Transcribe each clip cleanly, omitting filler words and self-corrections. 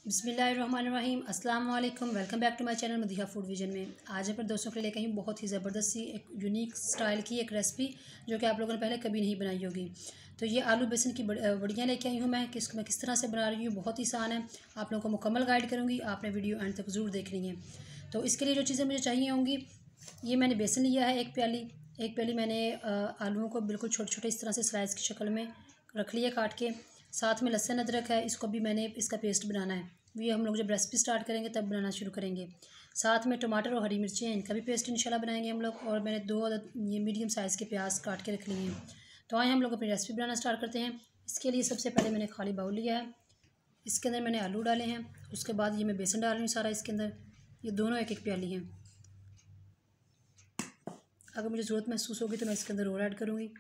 बिस्मिल्लाहिर्रहमानिर्रहीम। अस्सलाम वालेकुम। Welcome back to my channel Madiha food vision में। आज मैं पर दोस्तों के लिए लेकर आई हूँ बहुत ही ज़बरदस्त सी एक यूनिक स्टाइल की एक रेसिपी जो कि आप लोगों ने पहले कभी नहीं बनाई होगी। तो ये आलू बेसन की बड़ियाँ लेके आई हूँ मैं किस तरह से बना रही हूँ। बहुत ही आसान है, आप लोगों को मुकम्मल गाइड करूँगी, आपने वीडियो एंड तक ज़रूर देखनी है। तो इसके लिए जो चीज़ें मुझे चाहिए होंगी, ये मैंने बेसन लिया है एक प्याली मैंने आलूओं को बिल्कुल छोटे छोटे इस तरह से स्लाइस की शक्ल में रख लिया काट के। साथ में लहसुन अदरक है, इसको भी मैंने इसका पेस्ट बनाना है। ये हम लोग जब रेसिपी स्टार्ट करेंगे तब बनाना शुरू करेंगे। साथ में टमाटर और हरी मिर्ची हैं, इनका भी पेस्ट इंशाल्लाह बनाएंगे हम लोग। और मैंने 2 ये मीडियम साइज़ के प्याज काट के रख लिए हैं। तो आए हम लोग अपनी रेसिपी बनाना स्टार्ट करते हैं। इसके लिए सबसे पहले मैंने खाली बाउल लिया है, इसके अंदर मैंने आलू डाले हैं। उसके बाद ये मैं बेसन डाल रही हूँ सारा इसके अंदर। ये दोनों एक एक प्याली हैं। अगर मुझे ज़रूरत महसूस होगी तो मैं इसके अंदर और ऐड करूँगी।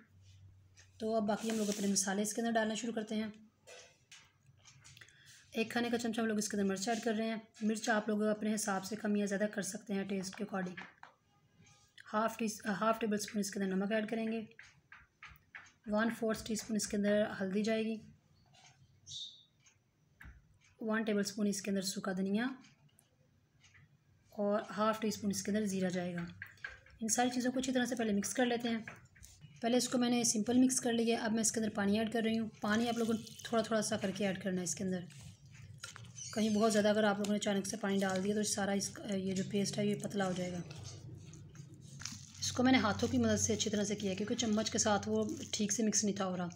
तो अब बाकी हम लोग अपने मसाले इसके अंदर डालना शुरू करते हैं। 1 खाने का चमचा हम लोग इसके अंदर मिर्च ऐड कर रहे हैं। मिर्च आप लोग अपने हिसाब से कम या ज़्यादा कर सकते हैं टेस्ट के अकॉर्डिंग। हाफ़ टेबल स्पून इसके अंदर नमक ऐड करेंगे। 1/4 टीस्पून इसके अंदर हल्दी जाएगी। 1 टेबल स्पून इसके अंदर सूखा धनिया और हाफ़ टी स्पून इसके अंदर ज़ीरा जाएगा। इन सारी चीज़ों को अच्छी तरह से पहले मिक्स कर लेते हैं। पहले इसको मैंने सिंपल मिक्स कर लिया है। अब मैं इसके अंदर पानी ऐड कर रही हूँ। पानी आप लोगों को थोड़ा थोड़ा सा करके ऐड करना है इसके अंदर। कहीं बहुत ज़्यादा अगर आप लोगों ने अचानक से पानी डाल दिया तो सारा ये जो पेस्ट है ये पतला हो जाएगा। इसको मैंने हाथों की मदद से अच्छी तरह से किया क्योंकि चम्मच के साथ वो ठीक से मिक्स नहीं था हो रहा।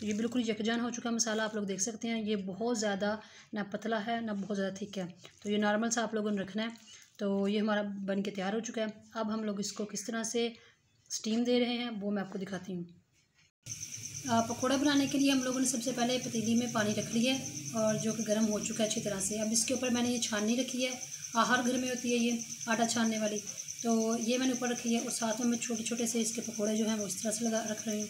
तो ये बिल्कुल यकजान हो चुका है मसाला, आप लोग देख सकते हैं। ये बहुत ज़्यादा ना पतला है ना बहुत ज़्यादा थिक है, तो ये नॉर्मल सा आप लोगों ने रखना है। तो ये हमारा बन के तैयार हो चुका है। अब हम लोग इसको किस तरह से स्टीम दे रहे हैं वो मैं आपको दिखाती हूँ। पकौड़ा बनाने के लिए हम लोगों ने सबसे पहले पतीली में पानी रख लिया है और जो कि गर्म हो चुका है अच्छी तरह से। अब इसके ऊपर मैंने ये छाननी रखी है। हर घर में होती है ये आटा छानने वाली, तो ये मैंने ऊपर रखी है। और साथ में मैं छोटे छोटे से इसके पकौड़े जो हैं वो इस तरह से रख रही हूँ।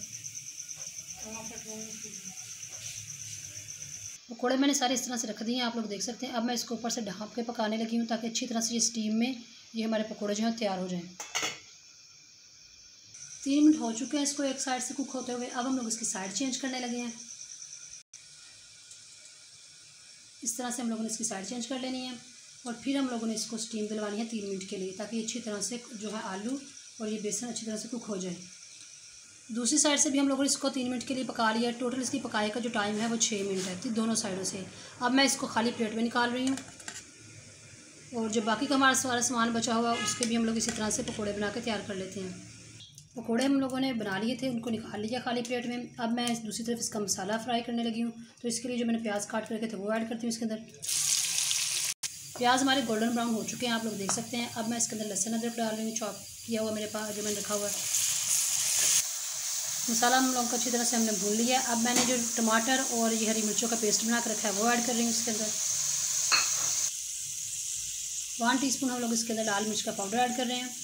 पकौड़े मैंने सारे इस तरह से रख दिए हैं, आप लोग देख सकते हैं। अब मैं इसको ऊपर से ढाँप के पकाने लगी हूँ ताकि अच्छी तरह से ये स्टीम में ये हमारे पकौड़े जो हैं तैयार हो जाएँ। 3 मिनट हो चुके हैं इसको एक साइड से कुक होते हुए। अब हम लोग इसकी साइड चेंज करने लगे हैं। इस तरह से हम लोगों ने इसकी साइड चेंज कर लेनी है और फिर हम लोगों ने इसको स्टीम दिलवानी है 3 मिनट के लिए, ताकि अच्छी तरह से जो है आलू और ये बेसन अच्छी तरह से कुक हो जाए। दूसरी साइड से भी हम लोगों ने इसको 3 मिनट के लिए पका लिया। टोटल इसकी पकाए का जो टाइम है वो 6 मिनट है दोनों साइडों से। अब मैं इसको खाली प्लेट में निकाल रही हूँ और जो बाकी का हमारा सारा सामान बचा हुआ उसके भी हम लोग इसी तरह से पकौड़े बना के तैयार कर लेते हैं। पकौड़े हम लोगों ने बना लिए थे, उनको निकाल लिया खाली प्लेट में। अब मैं दूसरी तरफ इसका मसाला फ्राई करने लगी हूँ। तो इसके लिए जो मैंने प्याज काट करके थे वो ऐड करती हूँ इसके अंदर। प्याज हमारे गोल्डन ब्राउन हो चुके हैं, आप लोग देख सकते हैं। अब मैं इसके अंदर लहसुन अदरक डाल रही हूँ, चॉप किया हुआ मेरे पास जो मैंने रखा हुआ है। मसाला हम लोगों को अच्छी तरह से हमने भून लिया। अब मैंने जो टमाटर और ये हरी मिर्चों का पेस्ट बना कर रखा है वो ऐड कर रही हूँ इसके अंदर। 1 टीस्पून हम लोग इसके अंदर लाल मिर्च का पाउडर ऐड कर रहे हैं।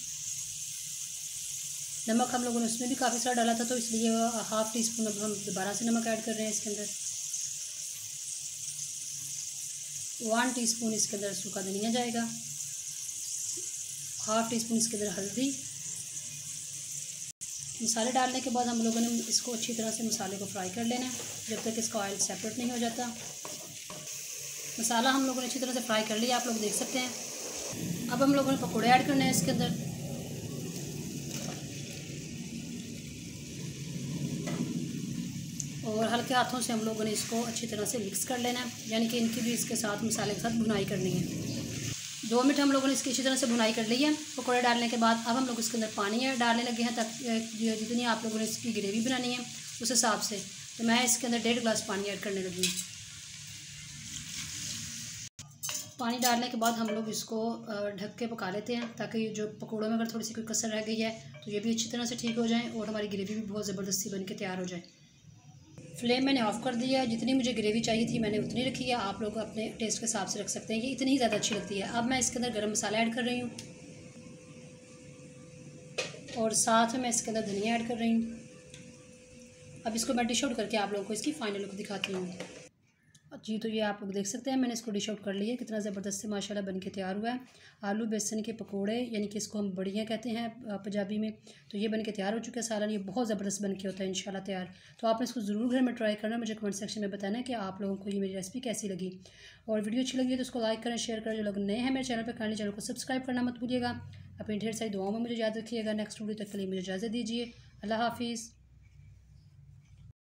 नमक हम लोगों ने उसमें भी काफ़ी सारा डाला था, तो इसलिए हाफ़ टी स्पून अब हम दोबारा से नमक ऐड कर रहे हैं इसके अंदर। 1 टीस्पून इसके अंदर सूखा धनिया जाएगा। हाफ़ टी स्पून इसके अंदर हल्दी। मसाले डालने के बाद हम लोगों ने इसको अच्छी तरह से मसाले को फ्राई कर लेना है जब तक इसका ऑयल सेपरेट नहीं हो जाता। मसाला हम लोगों ने अच्छी तरह से फ्राई कर लिया, आप लोग देख सकते हैं। अब हम लोगों ने पकौड़े ऐड करने हैं इसके अंदर। और हल्के हाथों से हम लोगों ने इसको अच्छी तरह से मिक्स कर लेना है, यानी कि इनकी भी इसके साथ मसाले के साथ भुनाई करनी है। 2 मिनट हम लोगों ने इसकी अच्छी तरह से भुनाई कर ली है पकौड़े डालने के बाद। अब हम लोग इसके अंदर पानी डालने लगे हैं ताकि जितनी आप लोगों ने इसकी ग्रेवी बनानी है उस हिसाब से। तो मैं इसके अंदर 1.5 गिलास पानी ऐड करने लगी हूँ। पानी डालने के बाद हम लोग इसको ढक के पका लेते हैं ताकि जो पकौड़ों में अगर थोड़ी सी कोई कसर रह गई है तो ये भी अच्छी तरह से ठीक हो जाए और हमारी ग्रेवी भी बहुत ज़बरदस्ती बन के तैयार हो जाए। फ्लेम मैंने ऑफ़ कर दिया है। जितनी मुझे ग्रेवी चाहिए थी मैंने उतनी रखी है, आप लोग अपने टेस्ट के हिसाब से रख सकते हैं। ये इतनी ही ज़्यादा अच्छी लगती है। अब मैं इसके अंदर गरम मसाला ऐड कर रही हूँ और साथ में मैं इसके अंदर धनिया ऐड कर रही हूँ। अब इसको मैं डिश आउट करके आप लोगों को इसकी फ़ाइनल लुक दिखाती हूँ। जी तो ये आप लोग देख सकते हैं, मैंने इसको डिश आउट कर लिया, कितना ज़बरदस्त से माशाल्लाह बन के तैयार हुआ है। आलू बेसन के पकोड़े यानी कि इसको हम बड़ियाँ कहते हैं पंजाबी में। तो ये बन के तैयार हो चुका है सालन, ये बहुत ज़बरदस्त बन के होता है इंशाल्लाह तैयार। तो आपने इसको ज़रूर घर में ट्राई करना, मुझे कमेंट सेक्शन में बताना है कि आप लोगों को ये मेरी रेसिपी कैसी लगी। और वीडियो अच्छी लगी है तो उसको लाइक करें, शेयर करें। जो लोग नए हैं मेरे चैनल पर, काइंडली चैनल को सब्सक्राइब करना मत भूलिएगा। अपनी ढेर सारी दुआओं में मुझे याद रखिएगा। नेक्स्ट वीडियो तक के लिए मुझे इजाज़त दीजिए। अल्लाह हाफिज़।